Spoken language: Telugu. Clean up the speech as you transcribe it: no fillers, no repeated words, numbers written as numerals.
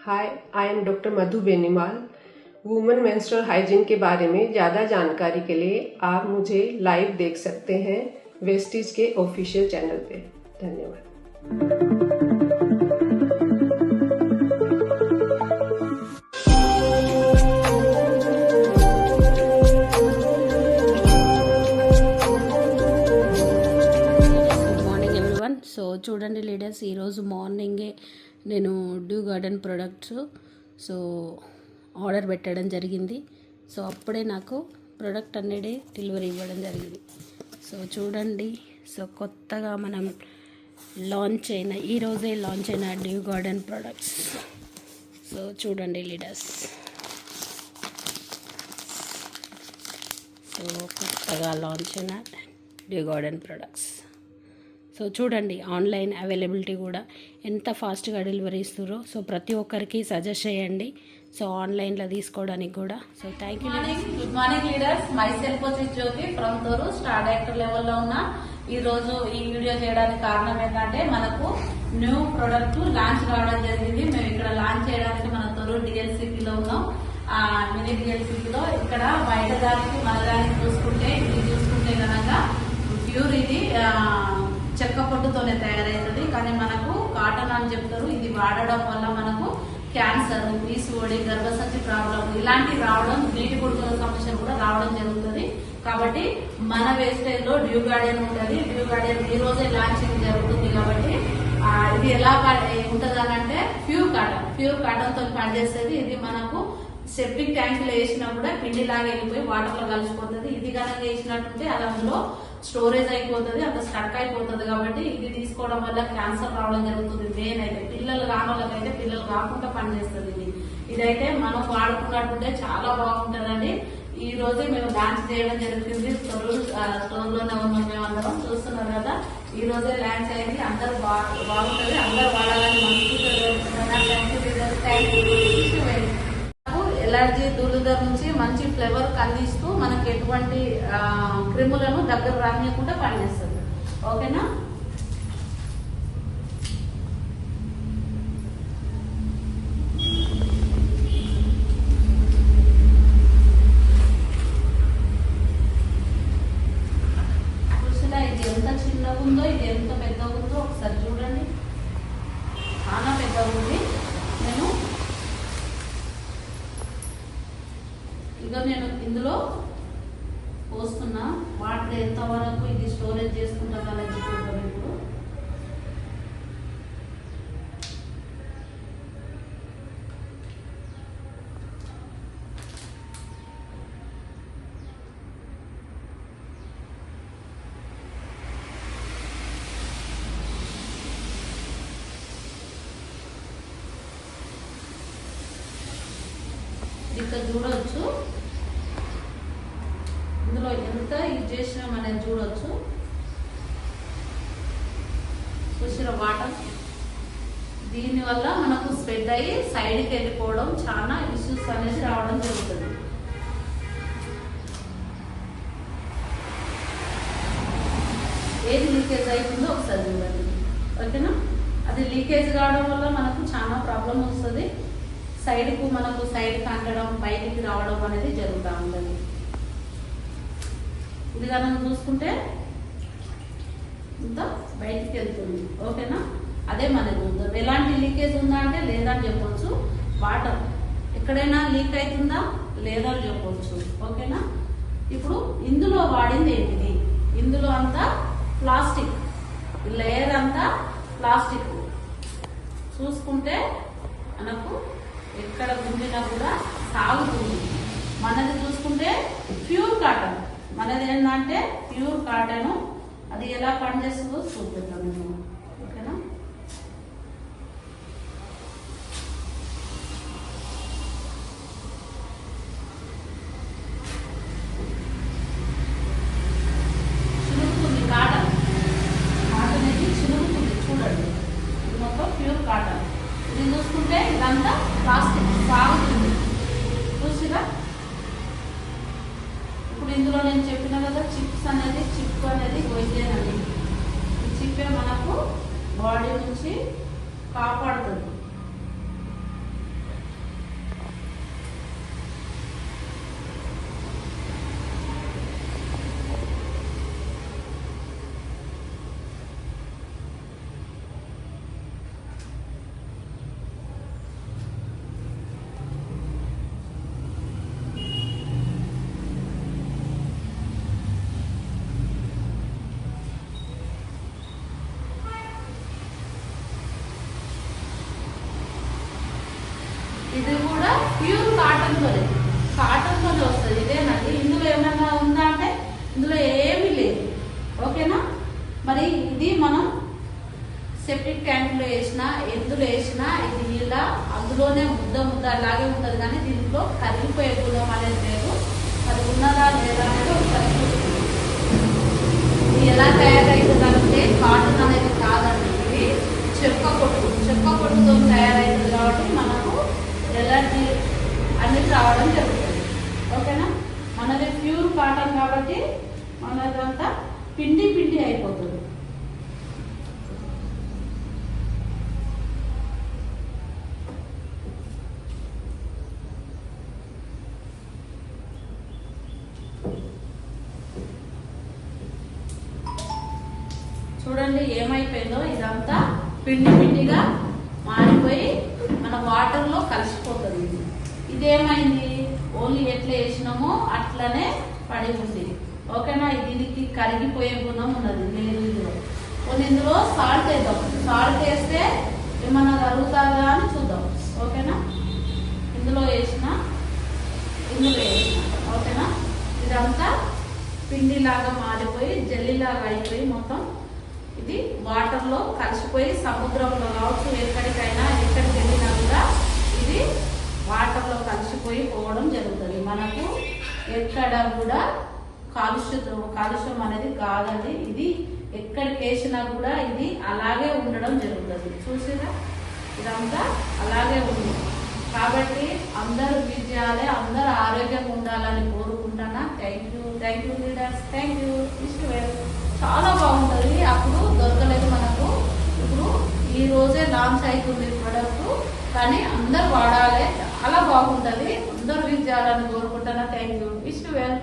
Hi, I am doctor Madhu Beniwal. Women menstrual hygiene के बारे में ज़्यादा जानकारी के लिए आप मुझे लाइव देख सकते हैं वेस्टीज के ऑफिशियल चैनल पे। धन्यवाद। సో చూడండి లీడర్స్, ఈరోజు మార్నింగే నేను డ్యూ గార్డెన్ ప్రొడక్ట్స్ ఆర్డర్ పెట్టడం జరిగింది. సో అప్పుడే నాకు ప్రొడక్ట్ అనేది డెలివరీ ఇవ్వడం జరిగింది. సో చూడండి, సో కొత్తగా మనం ఈరోజే లాంచ్ అయిన డ్యూ గార్డెన్ ప్రొడక్ట్స్. సో చూడండి లీడర్స్, సో కొత్తగా లాంచ్ అయిన డ్యూ గార్డెన్ ప్రొడక్ట్స్. సో చూడండి, ఆన్లైన్ అవైలబిలిటీ కూడా ఎంత ఫాస్ట్గా డెలివరీ ఇస్తారో. సో ప్రతి ఒక్కరికి సజెస్ట్ చేయండి సో ఆన్లైన్లో తీసుకోవడానికి కూడా. So thank you. Good morning leaders, my self వచ్చి జ్యోతి ఫ్రమ్ తోరు స్టార్ డైరెక్టర్ లెవెల్లో ఉన్న. ఈ రోజు ఈ వీడియో చేయడానికి కారణం ఏంటంటే మనకు న్యూ ప్రొడక్ట్ లాంచ్ కావడం జరిగింది. మేము ఇక్కడ లాంచ్ చేయడానికి మన తోరు డిఎల్సిపిలో ఉన్నాం, మినీ డిఎల్సిపిలో. ఇక్కడ బయట దానికి మన దానికి చూసుకుంటే కనుక ప్యూర్ ఇది చెక్క పొట్టుతోనే తయారవుతుంది, కానీ మనకు కాటన్ అని చెప్తారు. ఇది వాడడం వల్ల మనకు క్యాన్సర్, పీసీఓడి, గర్భసంచి ప్రాబ్లం ఇలాంటివి రావడం, నీటి కొడుకుల సమస్యలు కూడా రావడం జరుగుతుంది. కాబట్టి మన వేస్టేజ్ లో డ్యూ గార్డెన్ ఉంటుంది. డ్యూ గార్డెన్ ఈ రోజే లాంచింగ్ జరుగుతుంది. కాబట్టి ఇది ఎలా ఉంటది అంటే ప్యూర్ కాటన్ తో పనిచేసేది. ఇది మనకు సెప్టిక్ ట్యాంక్ లో వేసినా కూడా పిండి లాగా వెళ్ళిపోయి వాటర్ లో కలిసిపోతుంది. ఇది కనుక వేసినట్టుంటే అది అందులో స్టోరేజ్ అయిపోతుంది, అంత స్టక్ అయిపోతుంది. కాబట్టి ఇది తీసుకోవడం వల్ల క్యాన్సర్ రావడం జరుగుతుంది. మెయిన్ అయితే పిల్లలు కాని వాళ్ళకైతే పిల్లలు కాకుండా పనిచేస్తుంది. ఇదైతే మనం వాడుకున్నట్టుంటే చాలా బాగుంటుందండి. ఈ రోజే మేము లాంచ్ చేయడం జరుగుతుంది. స్టోర్ లోనే ఉన్నాం, మేము అందరం చూస్తున్నారు కదా. ఈ రోజే లాంచ్ అయింది. అందరూ బాగుంటుంది, అందరూ వాడాలని ఎలర్జీ దురద నుంచి మంచి ఫ్లేవర్ అందిస్తూ మనకి ఎటువంటి క్రిములను దగ్గర రానియకుండా పనిచేస్తుంది. ఓకేనా? చూసినా ఇది ఎంత చిన్నగా ఉందో, ఇది ఎంత పెద్దగా ఉందో ఒకసారి చూడండి. చాలా పెద్దగా ఉంది. నేను ఇందులో పోస్తున్నా వాటర్ ఎంత వరకు ఇది స్టోరేజ్ చేసుకుంటుందా అనేది చూద్దాం. ఇప్పుడు ఇక్కడ చూడవచ్చు, ఇందులో ఎంత యూజ్ చేసినాం అనేది చూడవచ్చు. చూసిన వాటర్ దీనివల్ల మనకు స్ప్రెడ్ అయ్యి సైడ్కి వెళ్ళిపోవడం, చాలా ఇష్యూస్ అనేది రావడం జరుగుతుంది. ఏది లీకేజ్ అవుతుందో ఒకసారి చూడండి. ఓకేనా? అది లీకేజ్ కావడం వల్ల మనకు చాలా ప్రాబ్లం వస్తుంది. మనకు సైడ్ కంటడం, బయటికి రావడం అనేది జరుగుతూ ఉంటుంది. ఇది కనుక చూసుకుంటే ఇంత బయటికి వెళ్తుంది. ఓకేనా? అదే మనకు ఎలాంటి లీకేజ్ ఉందా అంటే లేదా అని చెప్పొచ్చు. వాటర్ ఎక్కడైనా లీక్ అవుతుందా లేదా అని చెప్పొచ్చు. ఓకేనా? ఇప్పుడు ఇందులో వాడింది ఏంటిది? ఇందులో అంతా ప్లాస్టిక్, లేయర్ అంతా ప్లాస్టిక్. చూసుకుంటే మనకు ఎక్కడ గుండినా కూడా సాగుతుంది. మనది చూసుకుంటే ప్యూర్ కాటన్. మనది ఏంటంటే ప్యూర్ కాటన్. అది ఎలా పనిచేస్తుందో చూపిద్దాం మేము. ఓకేనా? చిలుగుతుంది కాటన్ అనేది చిలుగుతుంది. చూడండి, ఇది మొత్తం ప్యూర్ కాటన్. ఇది చూసుకుంటే ఇదంతా ప్లాస్టిక్ సాగుతుంది. చూసిరా? ఇప్పుడు ఇందులో నేను చెప్పిన కదా చిప్ అనేది పోయిదేనండి. ఈ చిప్పే మనకు బాడీ నుంచి కాపాడుతుంది. ఇది కూడా ప్యూర్ కాటన్తోనే వస్తుంది. ఇదేనండి. ఇందులో ఏమైనా ఉందా అంటే ఇందులో ఏమీ లేదు. ఓకేనా. మరి ఇది మనం సెప్టిక్ ట్యాంక్లో వేసినా ఎందులో వేసినా ఇది ఇలా అందులోనే ముద్ద అలాగే ఉంటుంది, కానీ దీంట్లో కరిగిపోయే గుణం అనేది లేదు. అది ఉన్నదా లేదా అనేది ఒకసారి చూస్తుంది. ఇది ఎలా తయారవుతుందంటే కాటన్ అనేది కాదండి, ఇది చెక్క పొట్టుతో తయారవుతుంది కాబట్టి మనకు ఎలాంటి అనేది రావడం జరుగుతుంది. ఓకేనా. మనది ప్యూర్ కాటన్ కాబట్టి మనదంతా పిండి అయిపోతుంది. చూడండి ఏమైపోయిందో, ఇదంతా పిండిగా మారిపోయి మన వాటర్ లో కలిసిపోతుంది. ఇదేమైంది, ఓన్లీ ఎట్లా వేసినామో అట్లనే పడి ఉంది. ఓకేనా. దీనికి కరిగిపోయే గుణం ఉన్నది లేదు ఇందులో. కొన్ని ఇందులో సాల్ట్ వేద్దాం. సాల్ట్ వేస్తే ఏమన్నా కరుగుతుందా అని చూద్దాం. ఓకేనా. ఇందులో వేసిన ఓకేనా. ఇదంతా పిండిలాగా మారిపోయి జల్లీలాగా అయిపోయి మొత్తం ఇది వాటర్ లో కలిసిపోయి సముద్రంలో కావచ్చు ఎక్కడికి వెళ్ళినా కూడా ఇది వాటర్ లో కలిసిపోయి పోవడం జరుగుతుంది. మనకు ఎక్కడ కూడా కాలుష్యం అనేది కాదండి. ఇది ఎక్కడికి వేసినా కూడా ఇది అలాగే ఉండడం జరుగుతుంది. చూసిరా, ఇదంతా అలాగే ఉంది. కాబట్టి అందరూ విజయాలే, అందరూ ఆరోగ్యంగా ఉండాలని కోరుకుంటానా. Thank you leaders, thank you. చాలా బాగుంటుంది. అప్పుడు దొరకలేదు మనకు, ఇప్పుడు ఈ రోజే లాంచ్ అవుతుంది ప్రొడక్ట్, కానీ అందరు వాడాలి. చాలా బాగుంటుంది. అందరూ విజయాలని కోరుకుంటానా. Thank you. Wish well.